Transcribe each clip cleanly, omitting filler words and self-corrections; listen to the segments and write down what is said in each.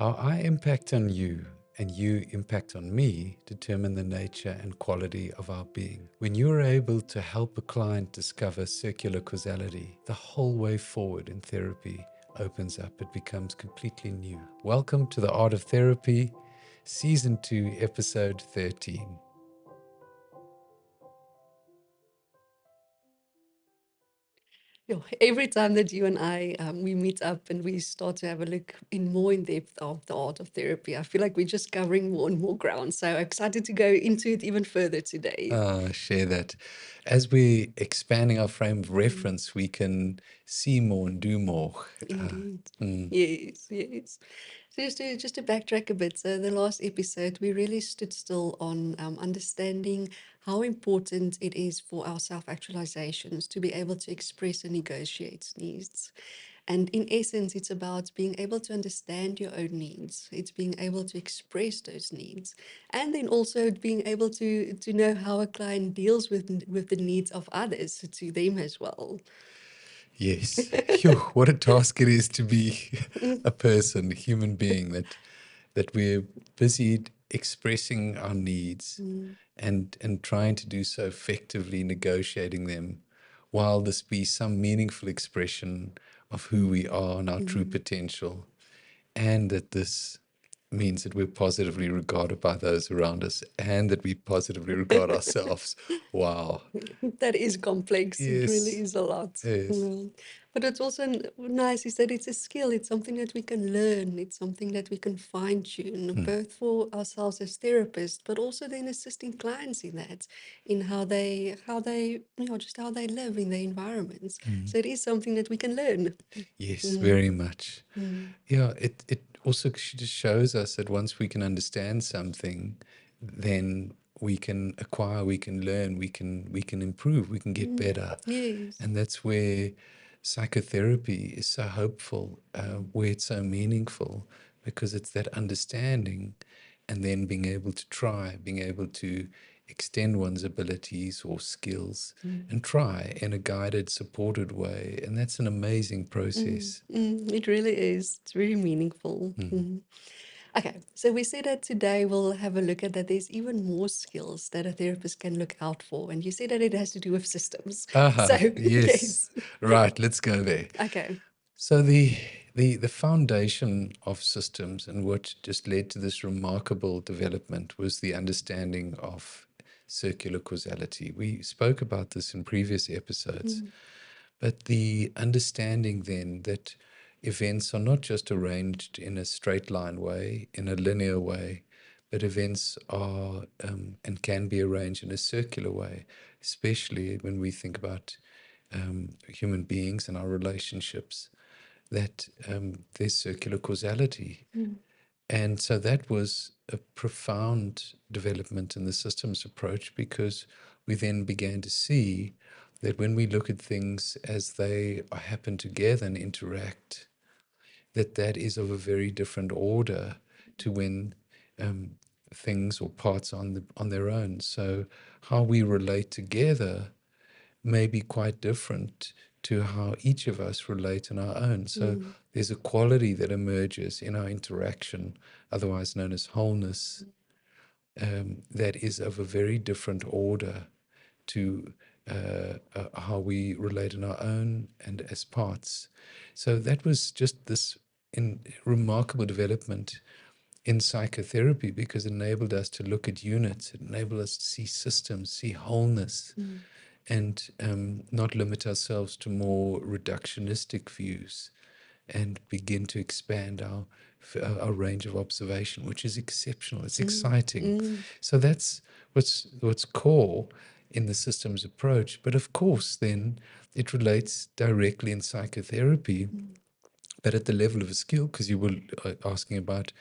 How I impact on you and you impact on me determine the nature and quality of our being. When you are able to help a client discover circular causality, the whole way forward in therapy opens up. It becomes completely new. Welcome to the Art of Therapy, Season 2, Episode 13. Every time that you and I we meet up and we start to have a look in more in depth of the art of therapy, I feel like we're just covering more and more ground. So excited to go into it even further today. Share that. As we're expanding our frame of Mm, reference, we can see more and do more. Uh, indeed. mm, Yes, yes. So just to backtrack a bit, so the last episode we really stood still on understanding how important it is for our self-actualizations to be able to express and negotiate needs. And in essence, it's about being able to understand your own needs. It's being able to express those needs, and then also being able to know how a client deals with the needs of others to them as well. yes. Phew, what a task it is to be a person, a human being, that we're busy expressing our needs Mm, and trying to do so effectively, negotiating them, while this be some meaningful expression of who we are and our true mm. potential, and that this means that we're positively regarded by those around us and that we positively regard ourselves. Wow. That is complex. It really Yes. is a lot. Yes. Yeah. But it's also nice is that it's a skill. It's something that we can learn. It's something that we can fine tune, Mm, both for ourselves as therapists, but also then assisting clients in that, in just how they live in their environments. mm. So it is something that we can learn. Yes, Mm, very much. mm, Yeah, it also just shows us that once we can understand something, then we can acquire, we can learn, we can improve, we can get mm. better. Yes. And that's where psychotherapy is so hopeful, where it's so meaningful, because it's that understanding and then being able to try, being able to extend one's abilities or skills Mm, and try in a guided, supported way. And that's an amazing mm, process. it really is. It's very meaningful. Mm. Mm. Okay, so we said that today we'll have a look at that there's even more skills that a therapist can look out for. And you said that it has to do with systems. So, Yes. yes. Right, let's go there. Okay. So the foundation of systems and what just led to this remarkable development was the understanding of circular causality. We spoke about this in previous episodes, Mm, but the understanding then that events are not just arranged in a straight line way, in a linear way, but events are and can be arranged in a circular way, especially when we think about human beings and our relationships, that there's circular causality. mm, And so that was a profound development in the systems approach, because we then began to see that when we look at things as they happen together and interact, that that is of a very different order to when um, things or parts on their own. So how we relate together may be quite different to how each of us relate on our own. So mm, there's a quality that emerges in our interaction, otherwise known as wholeness, that is of a very different order to how we relate on our own and as parts. So that was just this remarkable development in psychotherapy, because it enabled us to look at units, it enabled us to see systems, see wholeness, mm, and not limit ourselves to more reductionistic views, and begin to expand our range of observation, which is exceptional. It's mm, exciting. mm, So that's what's core in the systems approach. But of course, then it relates directly in psychotherapy, mm, but at the level of a skill, because you were asking about,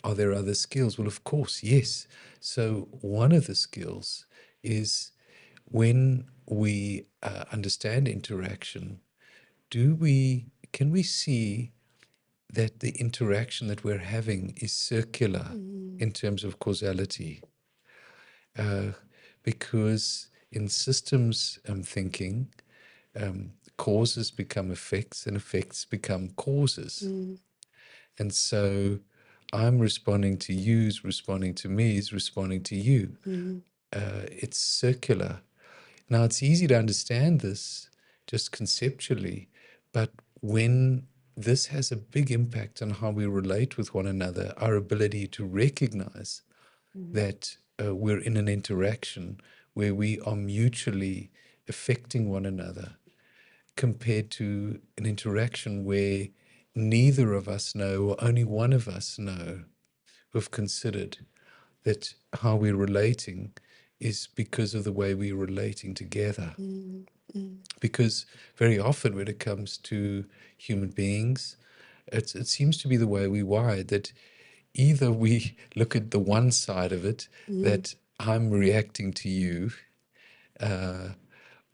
are there other skills? Well, of course, yes. So one of the skills is, when we understand interaction, can we see that the interaction that we're having is circular mm, in terms of causality? Uh, because in systems thinking, causes become effects and effects become causes. mm, And so I'm responding to you, is responding to me, is responding to you. It's circular. Now, it's easy to understand this just conceptually, but when this has a big impact on how we relate with one another, our ability to recognize that we're in an interaction where we are mutually affecting one another, compared to an interaction where neither of us know, or only one of us know, who've considered that how we're relating is because of the way we're relating together. Because very often when it comes to human beings, it seems to be the way we wired, that either we look at the one side of it, that I'm reacting to you,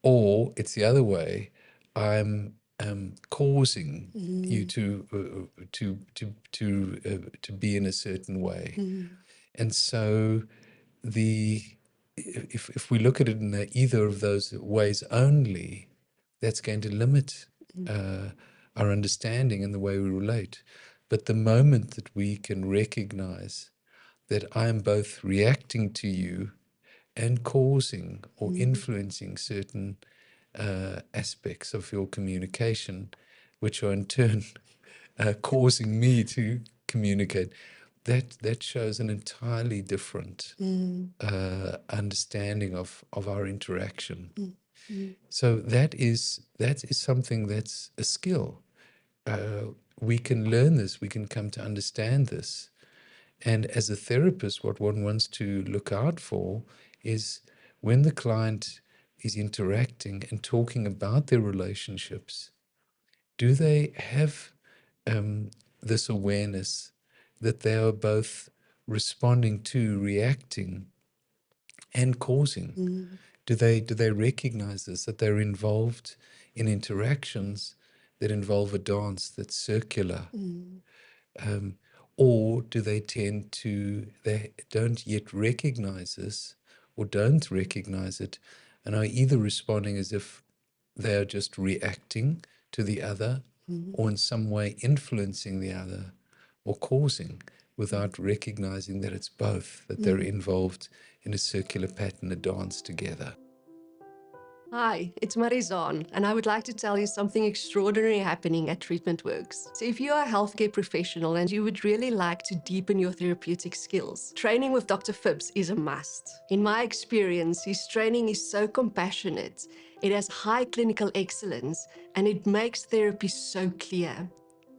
or it's the other way, I'm causing you to be in a certain way. And so the if we look at it in either of those ways only, that's going to limit uh, our understanding and the way we relate. But the moment that we can recognize that I'm both reacting to you and causing or influencing certain aspects of your communication, which are in turn causing me to communicate, that shows an entirely different understanding of our interaction. So that is something that's a skill. We can learn this. We can come to understand this. And as a therapist, what one wants to look out for is when the client is interacting and talking about their relationships, do they have this awareness that they are both responding to, reacting, and causing? Do they recognize this, that they're involved in interactions that involve a dance that's circular? Or do they tend to, they don't yet recognize this, or don't recognize it, and are either responding as if they are just reacting to the other, or in some way influencing the other, or causing, without recognizing that it's both, that they're involved in a circular pattern, a dance together. Hi, it's Marizaan, and I would like to tell you something extraordinary happening at Treatment Works. So, if you are a healthcare professional and you would really like to deepen your therapeutic skills, training with Dr. Phipps is a must. In my experience, his training is so compassionate, it has high clinical excellence, and it makes therapy so clear.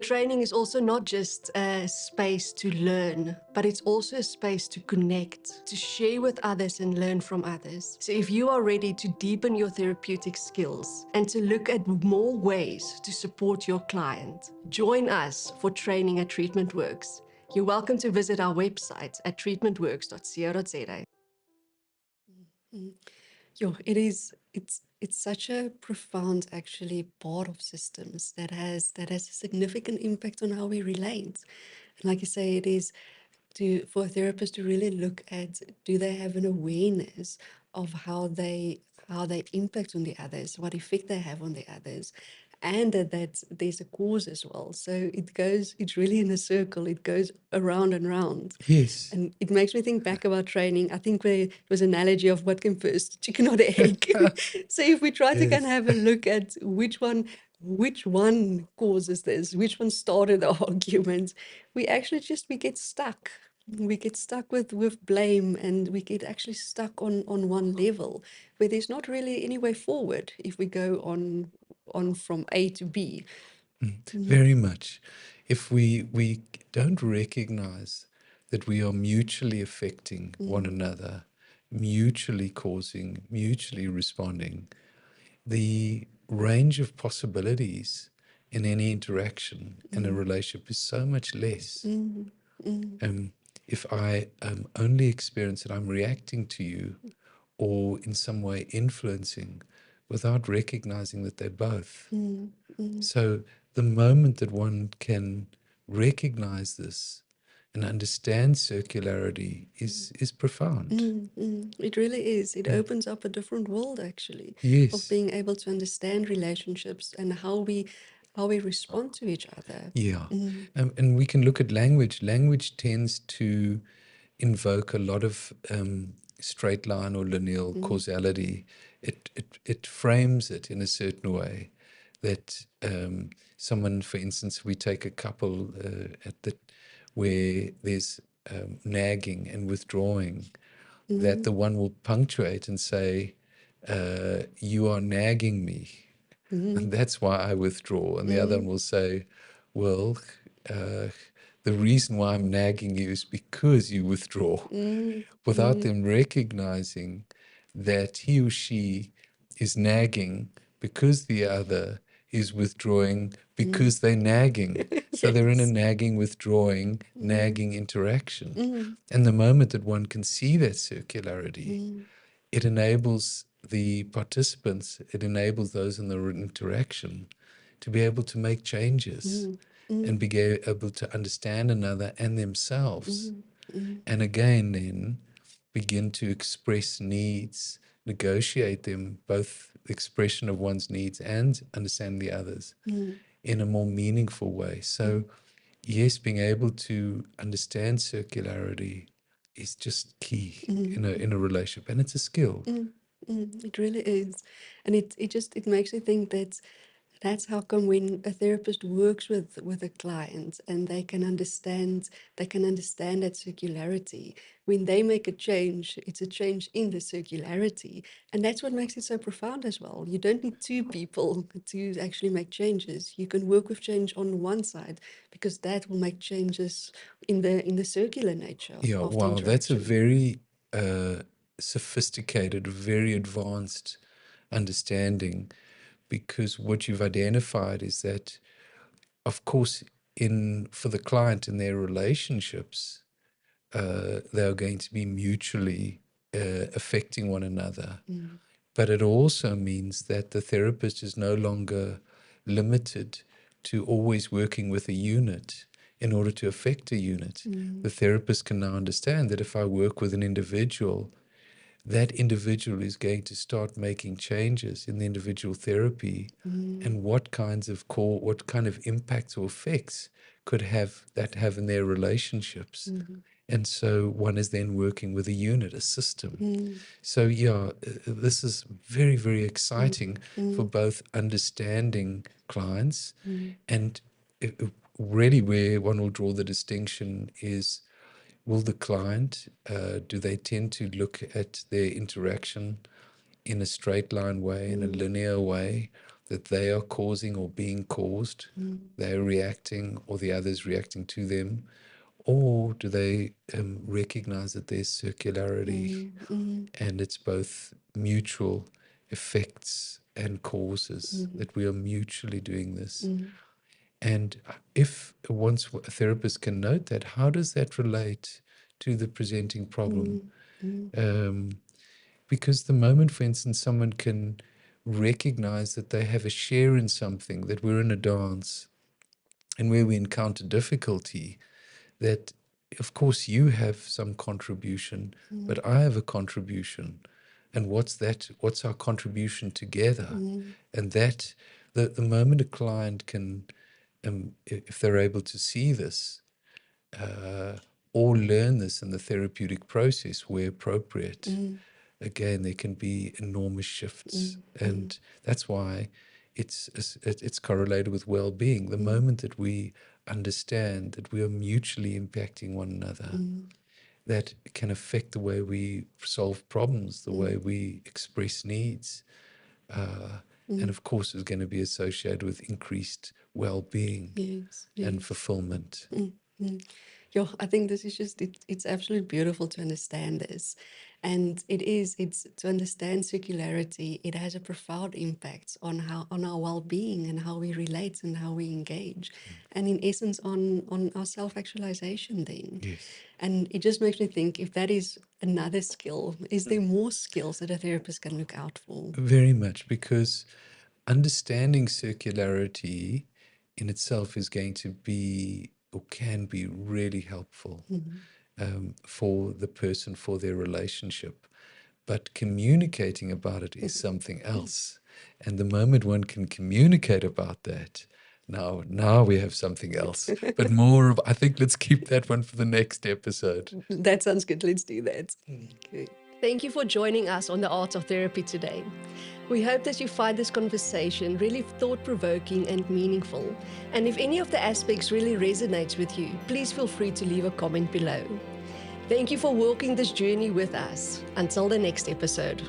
Training is also not just a space to learn, but it's also a space to connect, to share with others and learn from others. So if you are ready to deepen your therapeutic skills and to look at more ways to support your client, join us for training at Treatment Works. You're welcome to visit our website at treatmentworks.co.za. Yo, it's such a profound actually part of systems that has a significant impact on how we relate. And like you say, it is to for a therapist to really look at, do they have an awareness of how they impact on the others, what effect they have on the others, and that there's a cause as well. So it's really in a circle. It goes around and round. Yes. And it makes me think back about training. I think there was an analogy of what came first, chicken or the egg. So if we try to kind of Yes. have a look at which one causes this, which one started the argument, we get stuck. We get stuck with blame, and we get actually stuck on one level where there's not really any way forward if we go on from A to B. Very much. If we don't recognize that we are mutually affecting one another, mutually causing, mutually responding, the range of possibilities in any interaction in a relationship is so much less. Um, if I only experience that I'm reacting to you, or in some way influencing, without recognizing that they're both. So the moment that one can recognize this and understand circularity is profound. It really is. It Yeah. opens up a different world, actually, of Yes. being able to understand relationships and how we how we respond to each other. Yeah. Mm, And we can look at language. Language tends to invoke a lot of straight line or linear mm, causality. It frames it in a certain way that someone, for instance, we take a couple where there's nagging and withdrawing, that mm, the one will punctuate and say, "You are nagging me, and mm, that's why I withdraw." And the other one mm, will say, "Well, uh, the reason why I'm nagging you is because you withdraw," mm, without mm. them recognizing that he or she is nagging because the other is withdrawing Mm. because they're nagging. So they're in a Yes. nagging, withdrawing, Mm, nagging interaction. mm, And the moment that one can see that circularity, mm, it enables the participants, it enables those in the interaction to be able to make changes mm, and mm, be able to understand another and themselves. mm, mm, And again, then begin to express needs, negotiate them, both expression of one's needs and understand the others mm, in a more meaningful way. So, mm, yes, being able to understand circularity is just key mm, in a relationship, and it's a skill. mm, it really is. And it makes me think that that's how come when a therapist works with a client and they can understand that circularity. When they make a change, it's a change in the circularity. And that's what makes it so profound as well. You don't need two people to actually make changes. You can work with change on one side because that will make changes in the circular nature Yeah, of the wow, that's a interaction. very sophisticated, very advanced understanding, because what you've identified is that, of course, in for the client in their relationships, they are going to be mutually affecting one another. Mm, But it also means that the therapist is no longer limited to always working with a unit in order to affect a unit. mm, The therapist can now understand that if I work with an individual, that individual is going to start making changes in the individual therapy, mm, and what kind of impacts or effects could have in their relationships. mm, And so one is then working with a unit, a system. mm, So yeah, this is very, very mm, exciting for mm, both understanding clients, mm, and really where one will draw the distinction is, will the client, do they tend to look at their interaction in a straight line way, in a mm, linear way, that they are causing or being caused, mm, they're reacting or the other's reacting to them? Or do they recognize that there's circularity mm, mm, and it's both mutual effects and causes, mm, that we are mutually doing this? mm, And if once a therapist can note that, how does that relate to the presenting problem? mm, mm, Um, because the moment, for instance, someone can recognize that they have a share in something, that we're in a dance and where we encounter difficulty, that of course you have some contribution, mm, but I have a contribution. And what's that? What's our contribution together? mm, And that the moment a client can, if they're able to see this, uh, or learn this in the therapeutic process where appropriate, mm, again, there can be enormous shifts. mm, mm, And that's why it's correlated with well-being. The mm, moment that we understand that we are mutually impacting one another, mm, that can affect the way we solve problems, the way mm, we express needs, uh, and mm. of course is going to be associated with increased well-being Yes, and yes. fulfillment. Mm, mm. Yeah, I think this is just it's absolutely beautiful to understand this. And it's to understand circularity, it has a profound impact on how on our well-being and how we relate and how we engage. And in essence on our self-actualization then. Yes. And it just makes me think if that is another skill, is there more skills that a therapist can look out for? Very much, because understanding circularity in itself is going to be or can be really helpful Mm, for the person, for their relationship. But communicating about it is something else. And the moment one can communicate about that, Now we have something else, but more of, I think let's keep that one for the next episode. That sounds good. Let's do that. Okay. Thank you for joining us on the Art of Therapy today. We hope that you find this conversation really thought-provoking and meaningful. And if any of the aspects really resonates with you, please feel free to leave a comment below. Thank you for walking this journey with us. Until the next episode.